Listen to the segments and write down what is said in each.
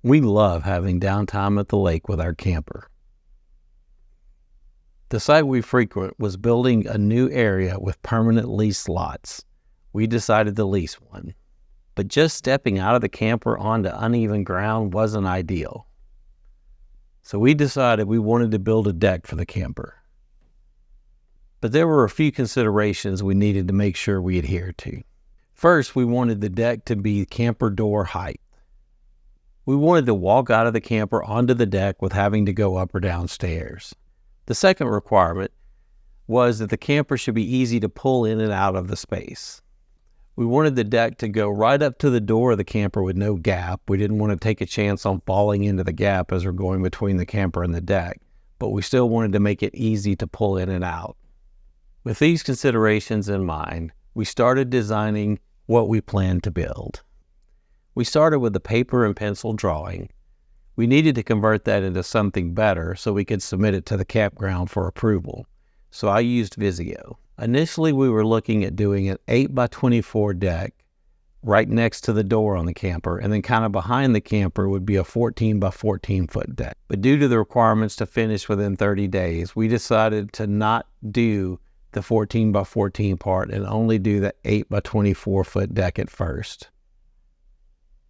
We love having downtime at the lake with our camper. The site we frequent was building a new area with permanent lease lots. We decided to lease one, but just stepping out of the camper onto uneven ground wasn't ideal. So we decided we wanted to build a deck for the camper. But there were a few considerations we needed to make sure we adhered to. First, we wanted the deck to be camper door height. We wanted to walk out of the camper onto the deck with having to go up or down stairs. The second requirement was that the camper should be easy to pull in and out of the space. We wanted the deck to go right up to the door of the camper with no gap. We didn't want to take a chance on falling into the gap as we're going between the camper and the deck, but we still wanted to make it easy to pull in and out. With these considerations in mind, we started designing what we planned to build. We started with a paper and pencil drawing. We needed to convert that into something better so we could submit it to the campground for approval. So I used Visio. Initially, we were looking at doing an 8x24 deck right next to the door on the camper, and then kind of behind the camper would be a 14x14 foot deck. But due to the requirements to finish within 30 days, we decided to not do the 14x14 part and only do the 8x24 foot deck at first.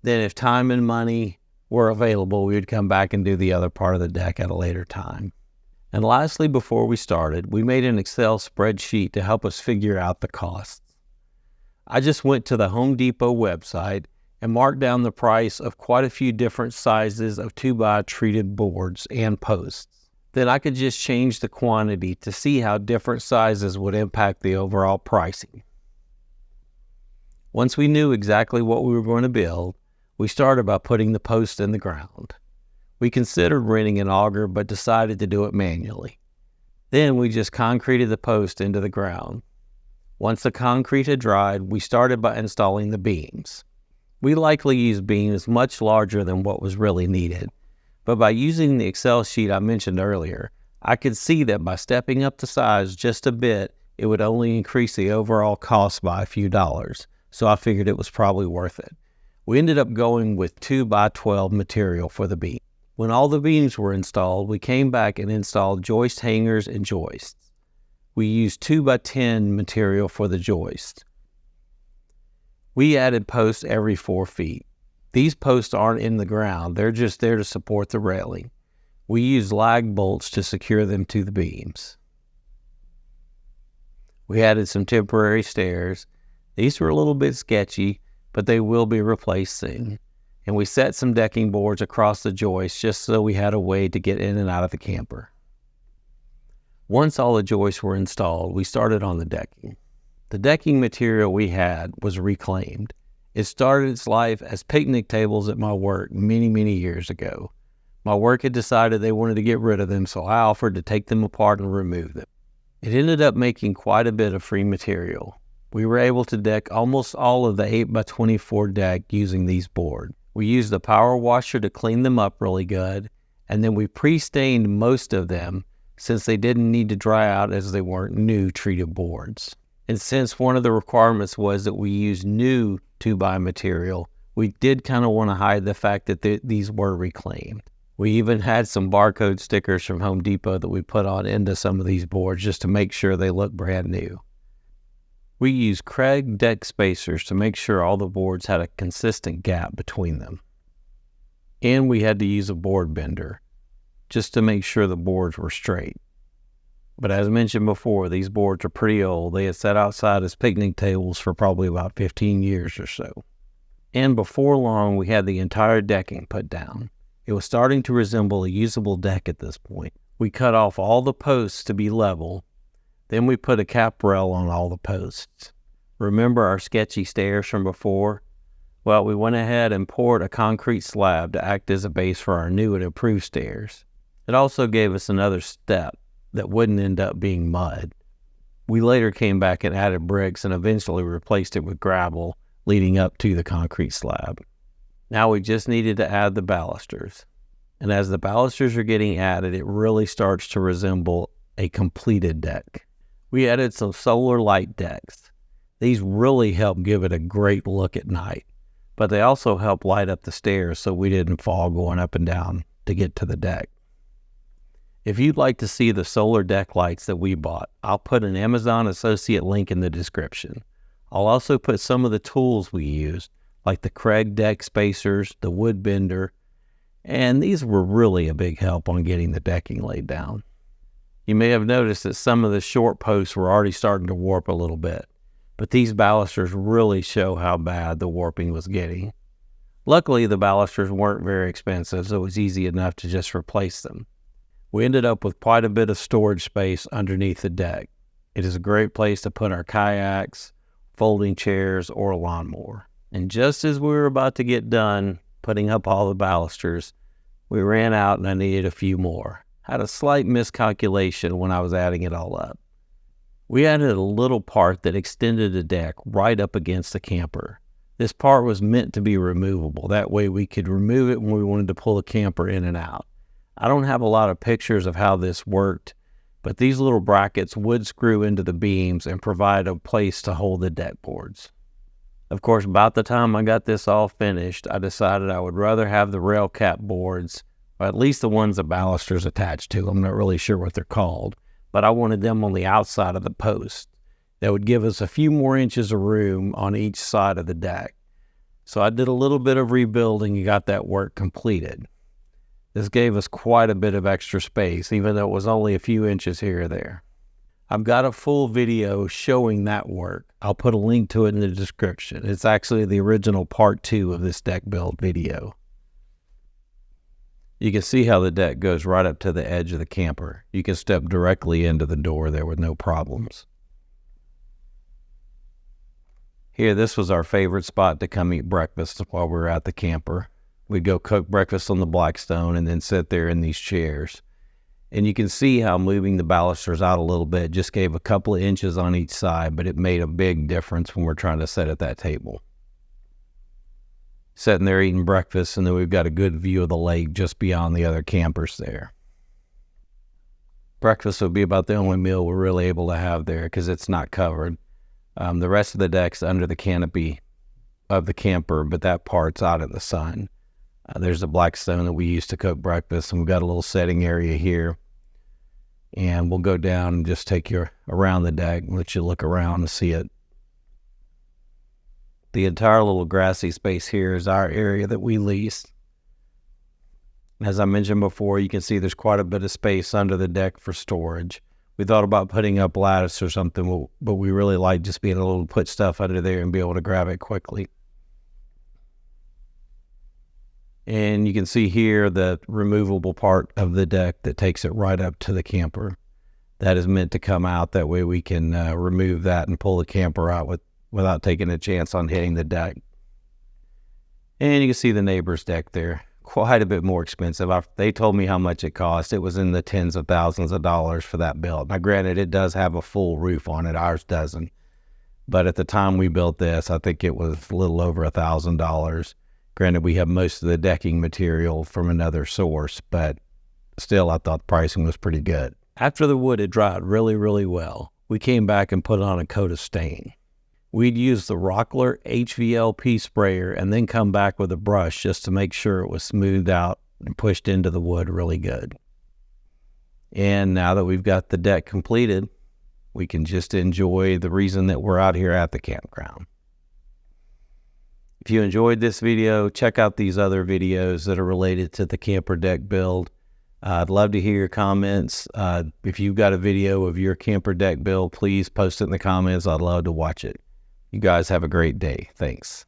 Then if time and money were available, we would come back and do the other part of the deck at a later time. And lastly, before we started, we made an Excel spreadsheet to help us figure out the costs. I just went to the Home Depot website and marked down the price of quite a few different sizes of 2x treated boards and posts. Then I could just change the quantity to see how different sizes would impact the overall pricing. Once we knew exactly what we were going to build, we started by putting the post in the ground. We considered renting an auger, but decided to do it manually. Then we just concreted the post into the ground. Once the concrete had dried, we started by installing the beams. We likely used beams much larger than what was really needed, but by using the Excel sheet I mentioned earlier, I could see that by stepping up the size just a bit, it would only increase the overall cost by a few dollars, so I figured it was probably worth it. We ended up going with 2x12 material for the beam. When all the beams were installed, we came back and installed joist hangers and joists. We used 2x10 material for the joist. We added posts every 4 feet. These posts aren't in the ground, they're just there to support the railing. We used lag bolts to secure them to the beams. We added some temporary stairs. These were a little bit sketchy, but they will be replaced soon. And we set some decking boards across the joists just so we had a way to get in and out of the camper. Once all the joists were installed, we started on the decking. The decking material we had was reclaimed. It started its life as picnic tables at my work many years ago. My work had decided they wanted to get rid of them, so I offered to take them apart and remove them. It ended up making quite a bit of free material. We were able to deck almost all of the 8x24 deck using these boards. We used the power washer to clean them up really good, and then we pre-stained most of them since they didn't need to dry out as they weren't new treated boards. And since one of the requirements was that we use new 2x material, we did kind of want to hide the fact that these were reclaimed. We even had some barcode stickers from Home Depot that we put on into some of these boards just to make sure they look brand new. We used Kreg deck spacers to make sure all the boards had a consistent gap between them. And we had to use a board bender just to make sure the boards were straight. But as mentioned before, these boards are pretty old. They had sat outside as picnic tables for probably about 15 years or so. And before long, we had the entire decking put down. It was starting to resemble a usable deck at this point. We cut off all the posts to be level. Then we put a cap rail on all the posts. Remember our sketchy stairs from before? Well, we went ahead and poured a concrete slab to act as a base for our new and improved stairs. It also gave us another step that wouldn't end up being mud. We later came back and added bricks and eventually replaced it with gravel leading up to the concrete slab. Now we just needed to add the balusters. And as the balusters are getting added, it really starts to resemble a completed deck. We added some solar light decks. These really help give it a great look at night. but they also help light up the stairs so we didn't fall going up and down to get to the deck. If you'd like to see the solar deck lights that we bought, I'll put an Amazon associate link in the description. I'll also put some of the tools we used, like the Kreg deck spacers, the wood bender, and these were really a big help on getting the decking laid down. You may have noticed that some of the short posts were already starting to warp a little bit, but these balusters really show how bad the warping was getting. Luckily, the balusters weren't very expensive, so it was easy enough to just replace them. We ended up with quite a bit of storage space underneath the deck. It is a great place to put our kayaks, folding chairs, or a lawnmower. And just as we were about to get done putting up all the balusters, we ran out and I needed a few more. Had a slight miscalculation when I was adding it all up. We added a little part that extended the deck right up against the camper. This part was meant to be removable. That way we could remove it when we wanted to pull the camper in and out. I don't have a lot of pictures of how this worked, but these little brackets would screw into the beams and provide a place to hold the deck boards. Of course, about the time I got this all finished, I decided I would rather have the rail cap boards, or at least the ones the balusters attached to. I'm not really sure what they're called, but I wanted them on the outside of the post. That would give us a few more inches of room on each side of the deck. So I did a little bit of rebuilding and got that work completed. This gave us quite a bit of extra space, even though it was only a few inches here or there. I've got a full video showing that work. I'll put a link to it in the description. It's actually the original part 2 of this deck build video. You can see how the deck goes right up to the edge of the camper. You can step directly into the door there with no problems. Here, this was our favorite spot to come eat breakfast while we were at the camper. We'd go cook breakfast on the Blackstone and then sit there in these chairs. And you can see how moving the balusters out a little bit just gave a couple of inches on each side, but it made a big difference when we're trying to sit at that table. Sitting there eating breakfast, and then we've got a good view of the lake just beyond the other campers there. Breakfast would be about the only meal we're really able to have there because it's not covered. The rest of the deck's under the canopy of the camper, but that part's out in the sun. There's a Blackstone that we use to cook breakfast, and we've got a little setting area here. And we'll go down and just take you around the deck and let you look around and see it. The entire little grassy space here is our area that we lease. As I mentioned before, you can see there's quite a bit of space under the deck for storage. We thought about putting up lattice or something, but we really like just being able to put stuff under there and be able to grab it quickly. And you can see here the removable part of the deck that takes it right up to the camper. That is meant to come out. That way we can remove that and pull the camper out without taking a chance on hitting the deck. And you can see the neighbor's deck there. Quite a bit more expensive. They told me how much it cost. It was in the tens of thousands of dollars for that build. Now granted, it does have a full roof on it. Ours doesn't. But at the time we built this, I think it was a little over $1,000. Granted, we have most of the decking material from another source, but still, I thought the pricing was pretty good. After the wood had dried really, really well, we came back and put on a coat of stain. We'd use the Rockler HVLP sprayer and then come back with a brush just to make sure it was smoothed out and pushed into the wood really good. And now that we've got the deck completed, we can just enjoy the reason that we're out here at the campground. If you enjoyed this video, check out these other videos that are related to the camper deck build. I'd love to hear your comments. If you've got a video of your camper deck build, please post it in the comments. I'd love to watch it. You guys have a great day. Thanks.